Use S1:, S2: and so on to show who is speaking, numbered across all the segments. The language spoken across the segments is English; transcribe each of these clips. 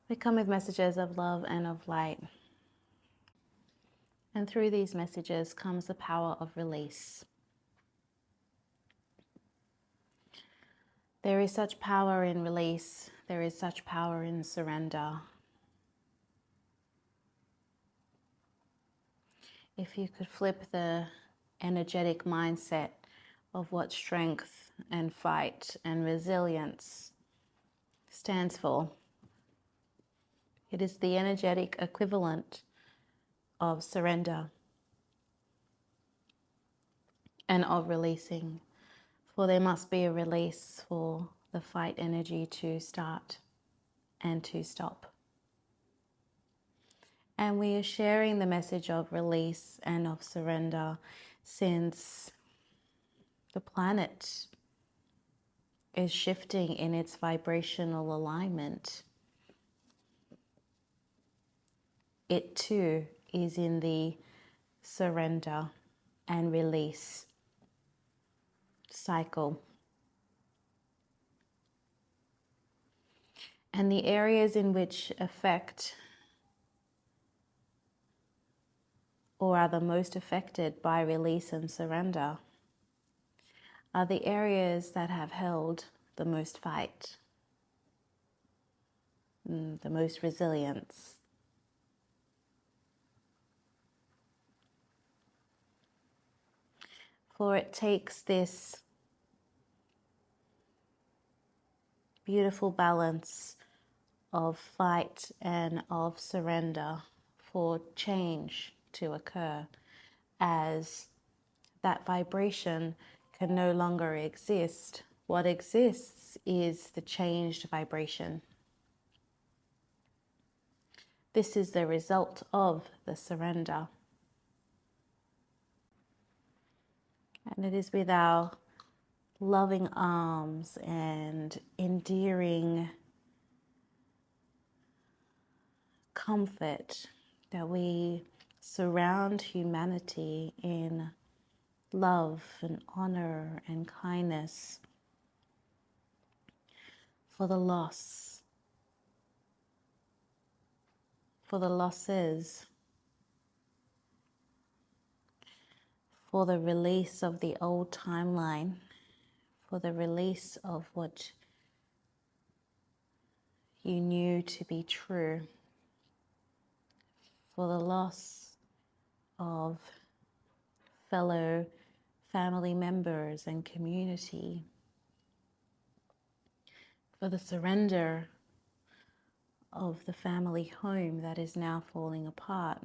S1: We come with messages of love and of light. And through these messages comes the power of release. There is such power in release. There is such power in surrender. If you could flip the energetic mindset of what strength and fight and resilience stands for, it is the energetic equivalent of surrender and of releasing. For there must be a release for the fight energy to start and to stop. And we are sharing the message of release and of surrender since the planet is shifting in its vibrational alignment. It too is in the surrender and release cycle. And the areas in which affect or are the most affected by release and surrender are the areas that have held the most fight, the most resilience. For it takes this beautiful balance of fight and of surrender for change to occur, as that vibration can no longer exist. What exists is the changed vibration. This is the result of the surrender. And it is with our loving arms and endearing comfort that we surround humanity in love and honor and kindness for the loss, for the losses, for the release of the old timeline, for the release of what you knew to be true, for the loss of fellow family members and community, for the surrender of the family home that is now falling apart.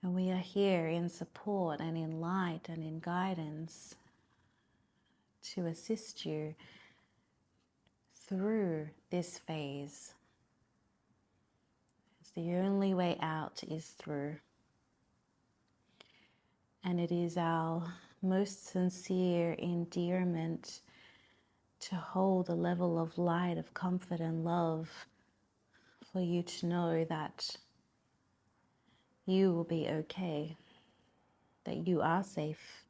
S1: And we are here in support and in light and in guidance to assist you through this phase. It's the only way out is through. And it is our most sincere endearment to hold a level of light, of comfort and love for you to know that you will be okay, that you are safe.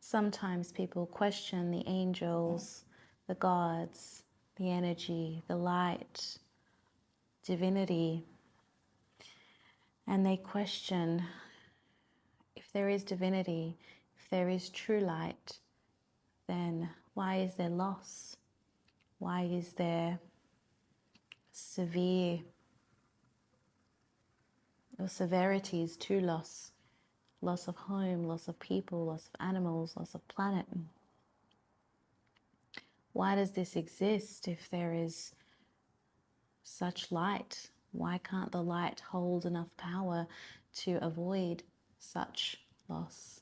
S1: Sometimes people question the angels, the gods, the energy, the light, divinity, and they question if there is divinity, if there is true light, then why is there loss? Why is there severe or severities to loss? Loss of home, loss of people, loss of animals, loss of planet. Why does this exist if there is such light? Why can't the light hold enough power to avoid such loss?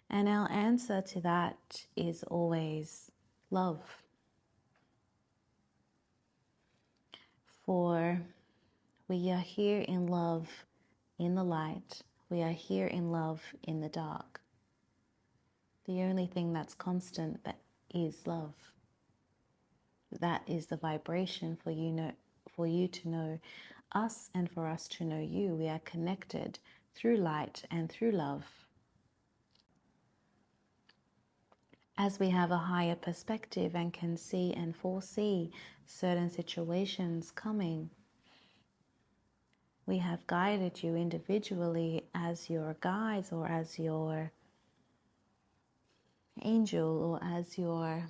S1: And our answer to that is always love. For we are here in love in the light. We are here in love in the dark. The only thing that's constant that is love. That is the vibration for you to know us and for us to know you. We are connected through light and through love. as we have a higher perspective and can see and foresee certain situations coming, we have guided you individually as your guides or as your angel or as your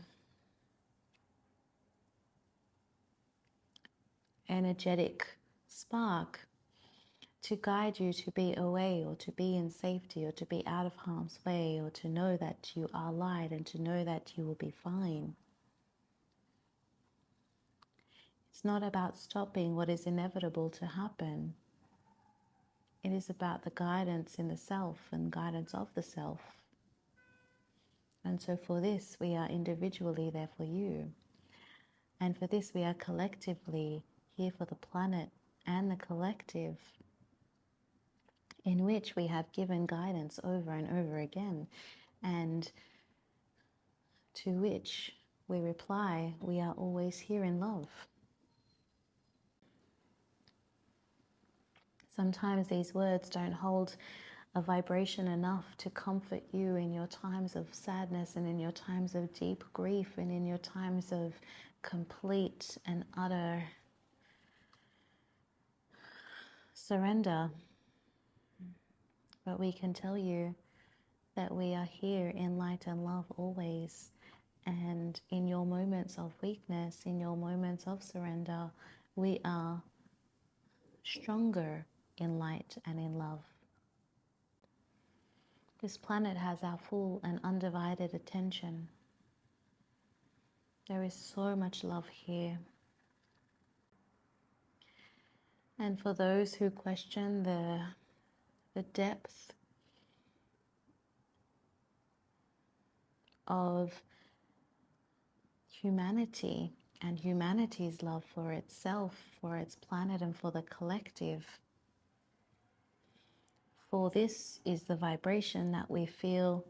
S1: energetic spark to guide you to be away or to be in safety or to be out of harm's way or to know that you are light and to know that you will be fine. It's not about stopping what is inevitable to happen. It is about the guidance in the self and guidance of the self. And so for this, we are individually there for you. And for this, we are collectively here for the planet and the collective, in which we have given guidance over and over again, and to which we reply, we are always here in love. Sometimes these words don't hold a vibration enough to comfort you in your times of sadness and in your times of deep grief and in your times of complete and utter surrender. But we can tell you that we are here in light and love always. And in your moments of weakness, in your moments of surrender, we are stronger in light and in love. This planet has our full and undivided attention. There is so much love here. And for those who question the depth of humanity and humanity's love for itself, for its planet, and for the collective, for this is the vibration that we feel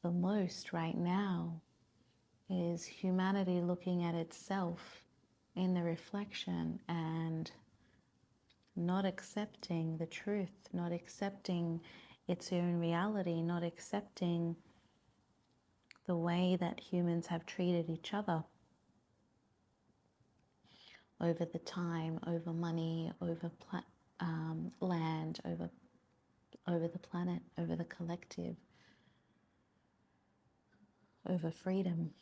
S1: the most right now, is humanity looking at itself in the reflection and not accepting the truth, not accepting its own reality, not accepting the way that humans have treated each other over the time, over money, over land, over the planet, over the collective, over freedom.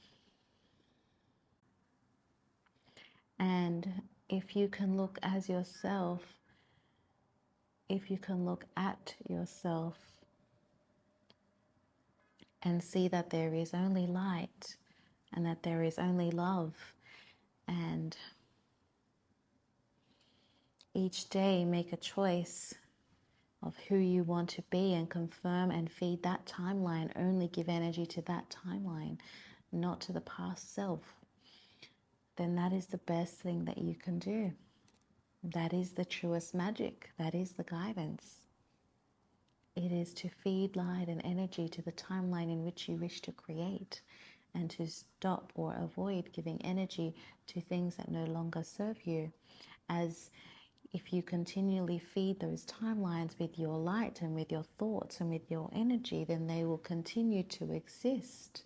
S1: And if you can look as yourself, if you can look at yourself and see that there is only light and that there is only love, and each day make a choice of who you want to be and confirm and feed that timeline, only give energy to that timeline, not to the past self, then that is the best thing that you can do. That is the truest magic. That is the guidance. It is to feed light and energy to the timeline in which you wish to create, and to stop or avoid giving energy to things that no longer serve you. As if you continually feed those timelines with your light and with your thoughts and with your energy, then they will continue to exist.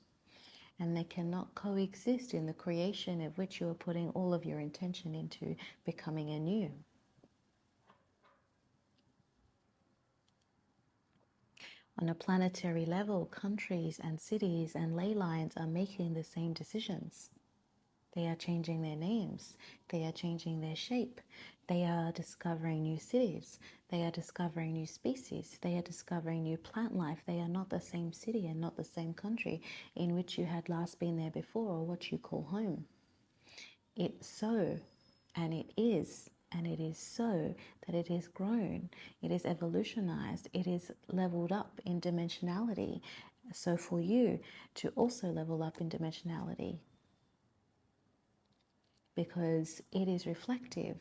S1: And they cannot coexist in the creation of which you are putting all of your intention into becoming anew. On a planetary level, countries and cities and ley lines are making the same decisions. They are changing their names. They are changing their shape. They are discovering new cities. They are discovering new species. They are discovering new plant life. They are not the same city and not the same country in which you had last been there before, or what you call home. It's so, and it is so that it is grown, it is evolutionized, it is leveled up in dimensionality. So for you to also level up in dimensionality, because it is reflective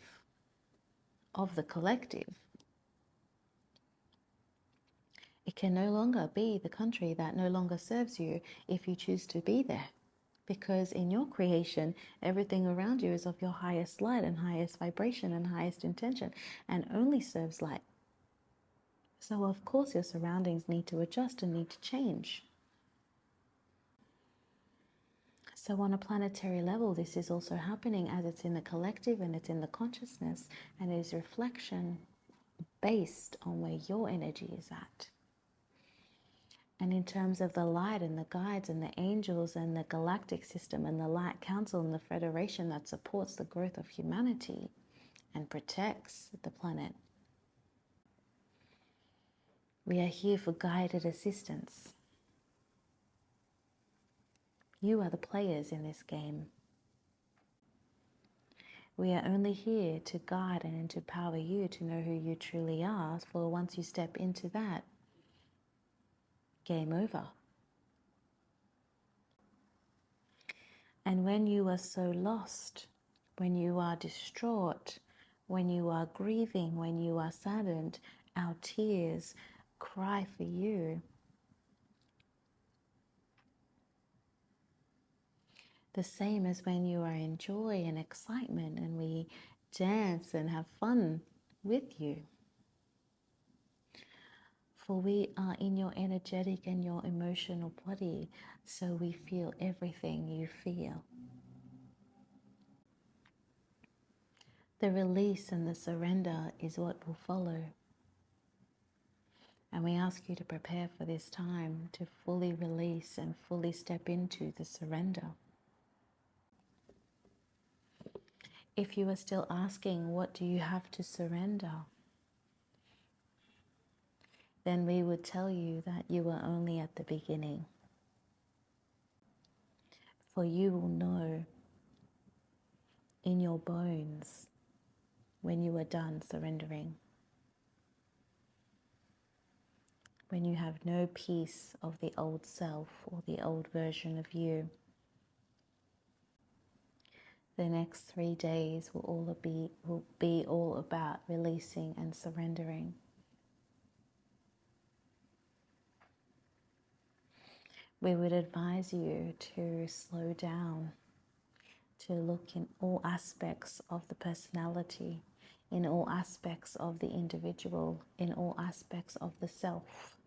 S1: of the collective. It can no longer be the country that no longer serves you if you choose to be there. Because in your creation, everything around you is of your highest light and highest vibration and highest intention, and only serves light. So of course your surroundings need to adjust and need to change. So on a planetary level, this is also happening as it's in the collective and it's in the consciousness, and it is reflection based on where your energy is at. And in terms of the light and the guides and the angels and the galactic system and the light council and the federation that supports the growth of humanity and protects the planet, we are here for guided assistance. You are the players in this game. We are only here to guide and to empower you to know who you truly are, for once you step into that, game over. And when you are so lost, when you are distraught, when you are grieving, when you are saddened, our tears cry for you. The same as when you are in joy and excitement and we dance and have fun with you. For we are in your energetic and your emotional body, so we feel everything you feel. The release and the surrender is what will follow. And we ask you to prepare for this time to fully release and fully step into the surrender. If you are still asking, what do you have to surrender? Then we would tell you that you are only at the beginning. For you will know in your bones when you are done surrendering. When you have no piece of the old self or the old version of you. The next 3 days will be all about releasing and surrendering. We would advise you to slow down, to look in all aspects of the personality, in all aspects of the individual, in all aspects of the self.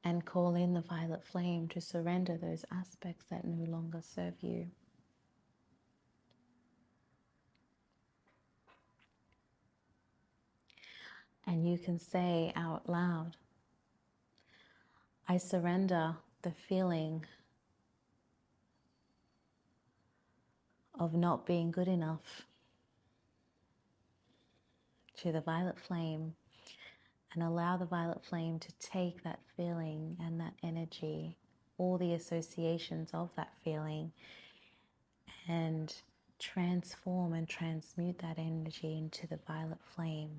S1: And call in the violet flame to surrender those aspects that no longer serve you. And you can say out loud, I surrender the feeling of not being good enough to the violet flame, and allow the violet flame to take that feeling and that energy, all the associations of that feeling, and transform and transmute that energy into the violet flame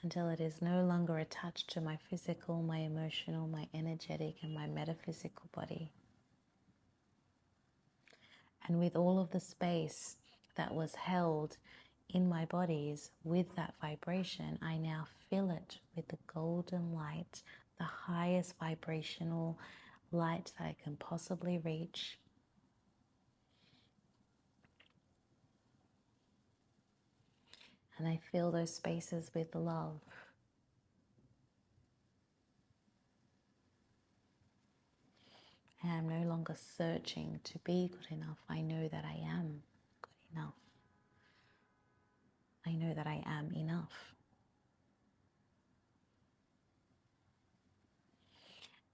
S1: until it is no longer attached to my physical, my emotional, my energetic, and my metaphysical body. And with all of the space that was held in my bodies with that vibration, I now fill it with the golden light, the highest vibrational light that I can possibly reach. And I fill those spaces with love. And I'm no longer searching to be good enough. I know that I am good enough. I know that I am enough.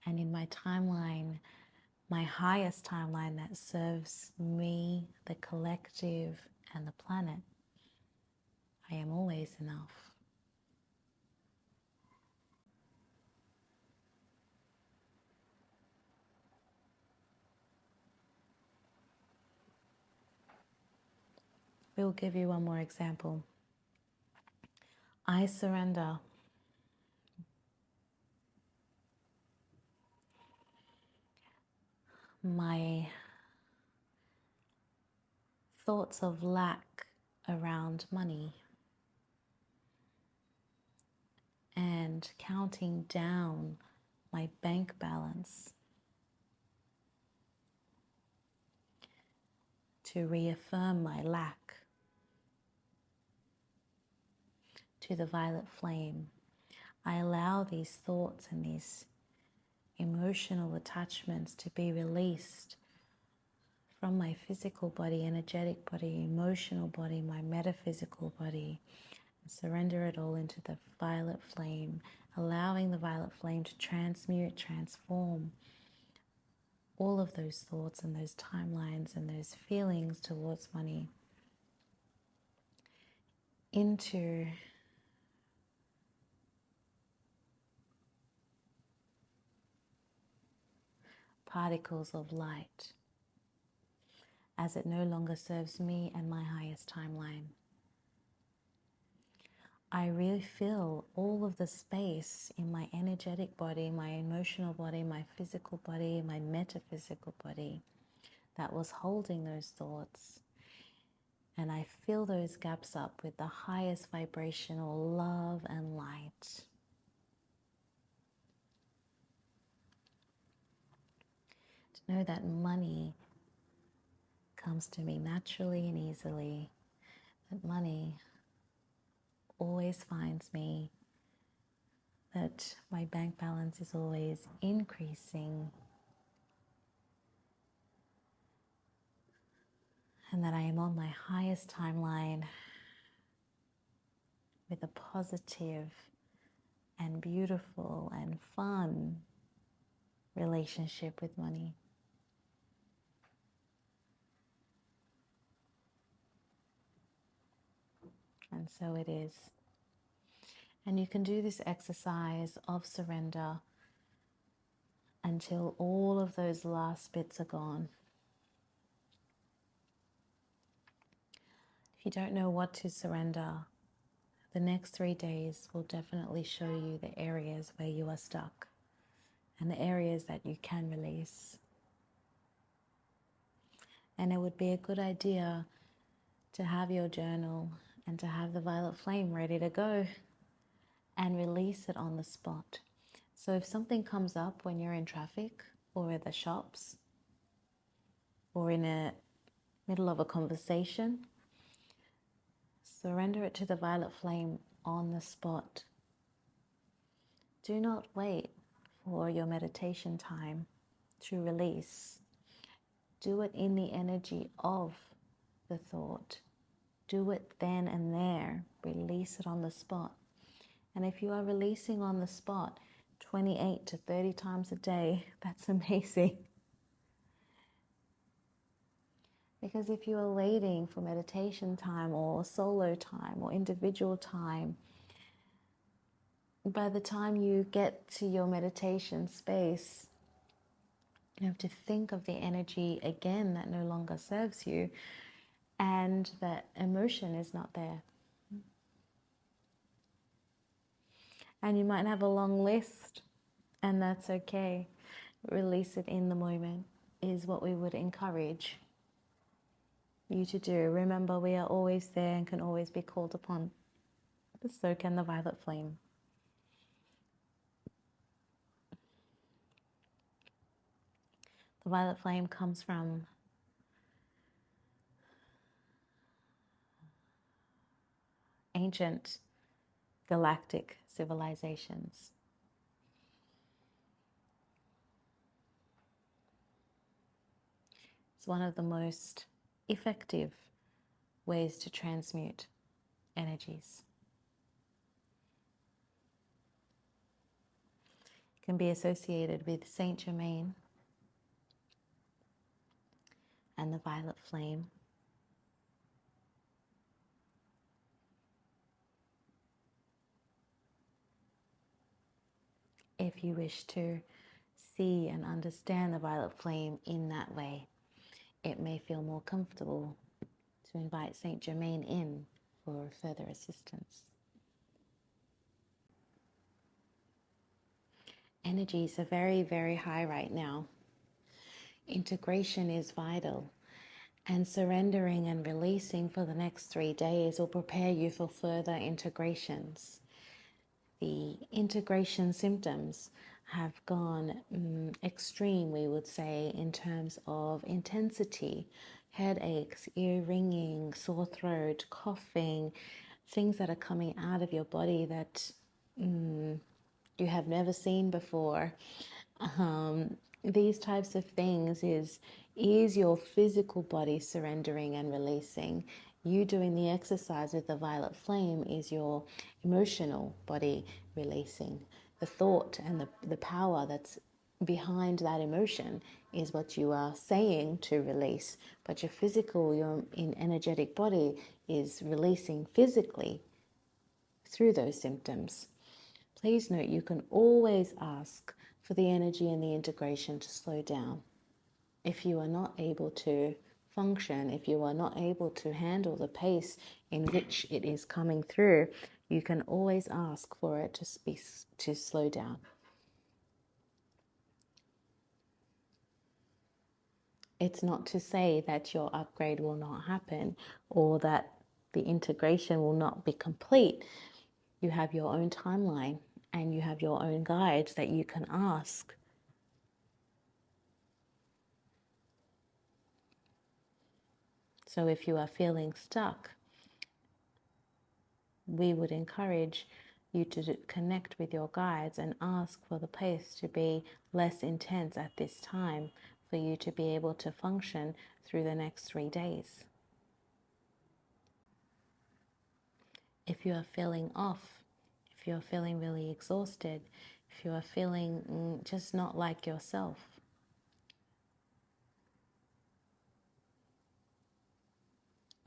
S1: And in my timeline, my highest timeline that serves me, the collective, and the planet, I am always enough. We'll give you one more example. I surrender my thoughts of lack around money and counting down my bank balance to reaffirm my lack to the violet flame. I allow these thoughts and these emotional attachments to be released from my physical body, energetic body, emotional body, my metaphysical body, and surrender it all into the violet flame, allowing the violet flame to transmute, transform all of those thoughts and those timelines and those feelings towards money into particles of light, as it no longer serves me and my highest timeline. I refill all of the space in my energetic body, my emotional body, my physical body, my metaphysical body that was holding those thoughts. And I fill those gaps up with the highest vibrational love and light. To know that money comes to me naturally and easily, that money always finds me, that my bank balance is always increasing, and that I am on my highest timeline with a positive and beautiful and fun relationship with money. And so it is. And you can do this exercise of surrender until all of those last bits are gone. If you don't know what to surrender, the next 3 days will definitely show you the areas where you are stuck and the areas that you can release. And it would be a good idea to have your journal and to have the violet flame ready to go and release it on the spot. So if something comes up when you're in traffic or at the shops or in the middle of a conversation, surrender it to the violet flame on the spot. Do not wait for your meditation time to release. Do it in the energy of the thought. Do it then and there. Release it on the spot. And if you are releasing on the spot 28 to 30 times a day, that's amazing. Because if you are waiting for meditation time or solo time or individual time, by the time you get to your meditation space, you have to think of the energy again that no longer serves you, and that emotion is not there. And you might have a long list, and that's okay. Release it in the moment is what we would encourage you to do. Remember, we are always there and can always be called upon. So can the violet flame. The violet flame comes from ancient galactic civilizations. It's one of the most effective ways to transmute energies. It can be associated with Saint Germain and the violet flame. If you wish to see and understand the violet flame in that way, it may feel more comfortable to invite Saint Germain in for further assistance. Energies are very, very high right now. Integration is vital, and surrendering and releasing for the next 3 days will prepare you for further integrations. The integration symptoms have gone extreme, we would say, in terms of intensity. Headaches, ear ringing, sore throat, coughing, things that are coming out of your body that you have never seen before. These types of things is your physical body surrendering and releasing. You doing the exercise with the violet flame is your emotional body releasing. The thought and the power that's behind that emotion is what you are saying to release. But your physical, your energetic body is releasing physically through those symptoms. Please note you can always ask for the energy and the integration to slow down. If you are not able to function, if you are not able to handle the pace in which it is coming through, you can always ask for it to slow down. It's not to say that your upgrade will not happen or that the integration will not be complete. You have your own timeline and you have your own guides that you can ask. So if you are feeling stuck, we would encourage you to connect with your guides and ask for the pace to be less intense at this time for you to be able to function through the next 3 days. If you are feeling off, if you're feeling really exhausted, if you are feeling just not like yourself,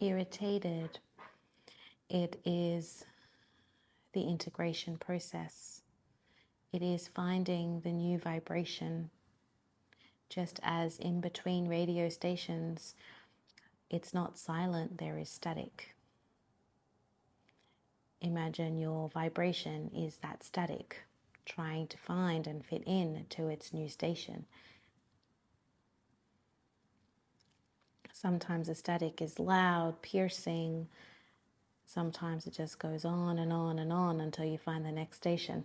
S1: irritated, it is the integration process. It is finding the new vibration. Just as in between radio stations, it's not silent, there is static. Imagine your vibration is that static, trying to find and fit in to its new station. Sometimes the static is loud, piercing. Sometimes it just goes on and on and on until you find the next station.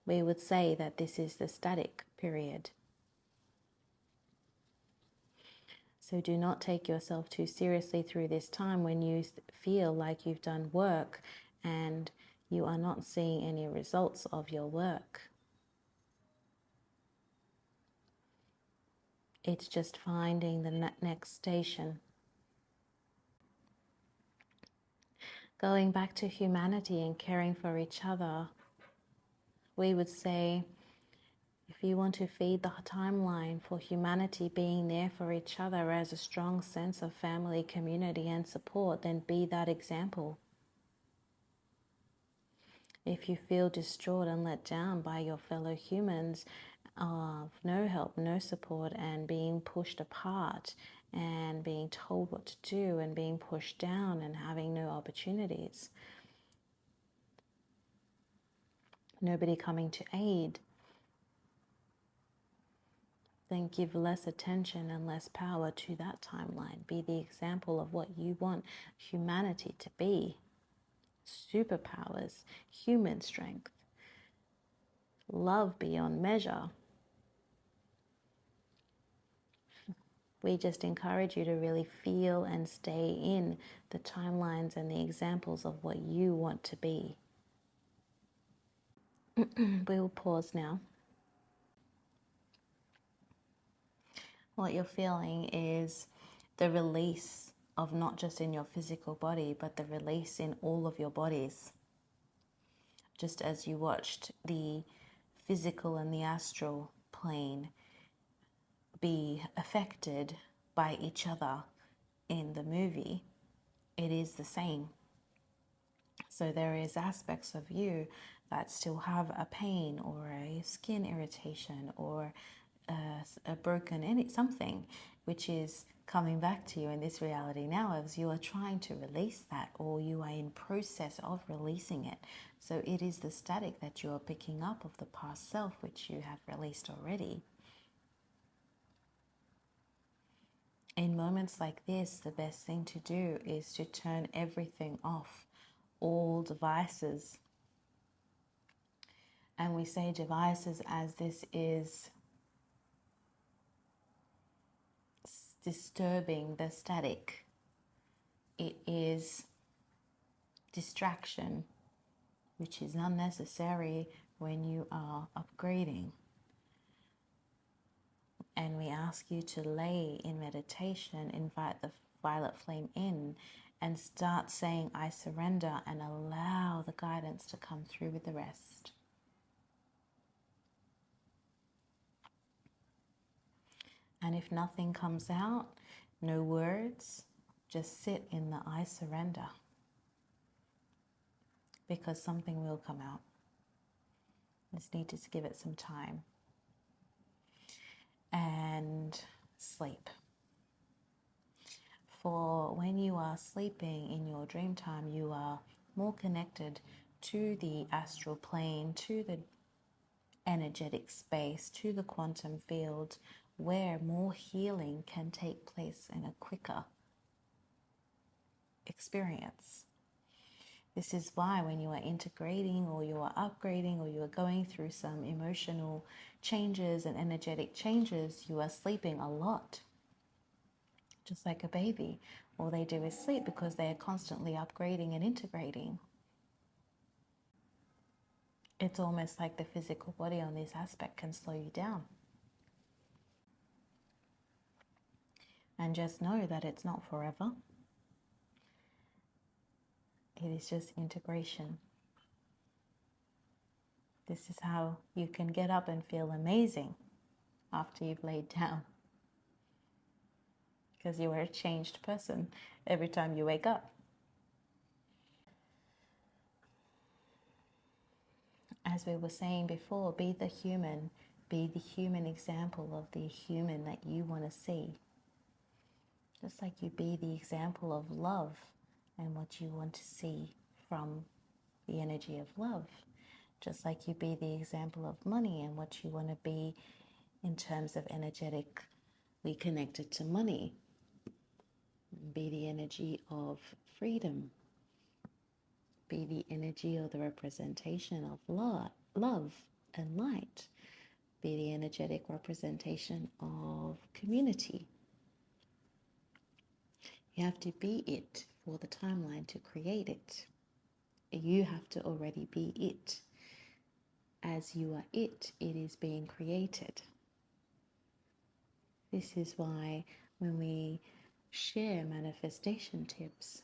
S1: We would say that this is the static period. So do not take yourself too seriously through this time when you feel like you've done work and you are not seeing any results of your work. It's just finding the next station. Going back to humanity and caring for each other, we would say, if you want to feed the timeline for humanity being there for each other as a strong sense of family, community, and support, then be that example. If you feel distraught and let down by your fellow humans, of no help, no support, and being pushed apart, and being told what to do, and being pushed down, and having no opportunities, nobody coming to aid, then give less attention and less power to that timeline. Be the example of what you want humanity to be. Superpowers, human strength, love beyond measure. We just encourage you to really feel and stay in the timelines and the examples of what you want to be. We will pause now. What you're feeling is the release of not just in your physical body, but the release in all of your bodies. Just as you watched the physical and the astral plane be affected by each other in the movie, it is the same. So there is aspects of you that still have a pain or a skin irritation or a broken something, which is coming back to you in this reality now as you are trying to release that, or you are in process of releasing it. So it is the static that you are picking up of the past self, which you have released already. In moments like this, the best thing to do is to turn everything off, all devices. And we say devices as this is disturbing the static. It is distraction, which is unnecessary when you are upgrading. And we ask you to lay in meditation, invite the violet flame in, and start saying, I surrender, and allow the guidance to come through with the rest. And if nothing comes out, no words, just sit in the I surrender, because something will come out. Just need to give it some time. And sleep. For when you are sleeping in your dream time, you are more connected to the astral plane, to the energetic space, to the quantum field, where more healing can take place in a quicker experience. This is why when you are integrating or you are upgrading or you are going through some emotional changes and energetic changes, you are sleeping a lot. Just like a baby. All they do is sleep because they are constantly upgrading and integrating. It's almost like the physical body on this aspect can slow you down. And just know that it's not forever. It is just integration. This is how you can get up and feel amazing after you've laid down. Because you are a changed person every time you wake up. As we were saying before, be the human example of the human that you want to see. Just like you be the example of love and what you want to see from the energy of love. Just like you be the example of money and what you want to be in terms of energetically connected to money. Be the energy of freedom. Be the energy or the representation of love and light. Be the energetic representation of community. You have to be it for the timeline to create it. You have to already be it. As you are it, it is being created. This is why when we share manifestation tips,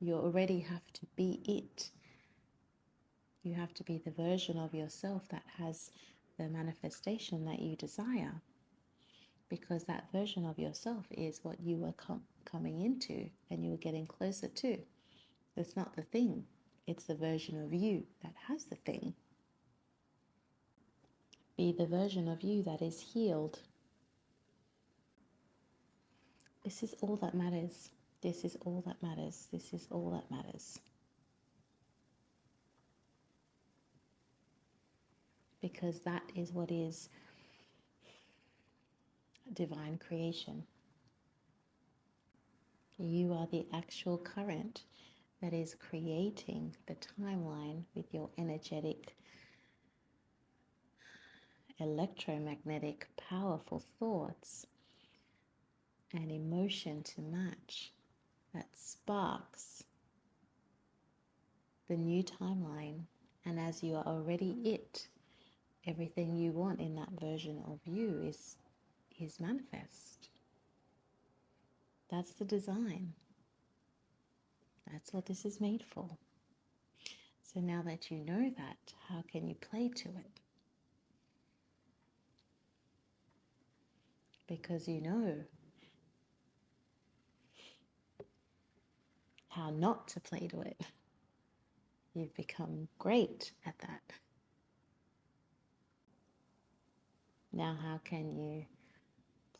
S1: you already have to be it. You have to be the version of yourself that has the manifestation that you desire. Because that version of yourself is what you are coming into and you are getting closer to. It's not the thing. It's the version of you that has the thing. Be the version of you that is healed. This is all that matters. This is all that matters. This is all that matters. Because that is what is divine creation. You are the actual current that is creating the timeline with your energetic, electromagnetic, powerful thoughts and emotion to match that sparks the new timeline. And as you are already it, everything you want in that version of you is manifest. That's the design. That's what this is made for. So now that you know that, how can you play to it? Because you know how not to play to it. You've become great at that. Now how can you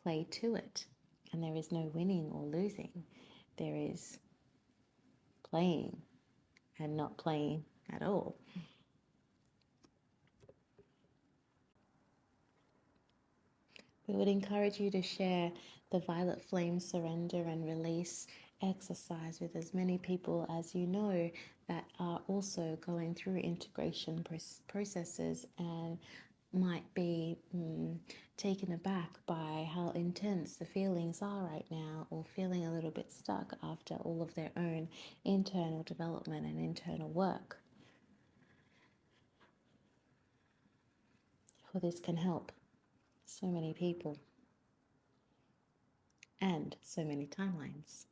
S1: play to it? And there is no winning or losing. There is playing and not playing at all. We would encourage you to share the Violet Flame Surrender and Release exercise with as many people as you know that are also going through integration processes and might be taken aback by how intense the feelings are right now, or feeling a little bit get stuck after all of their own internal development and internal work. For this can help so many people and so many timelines.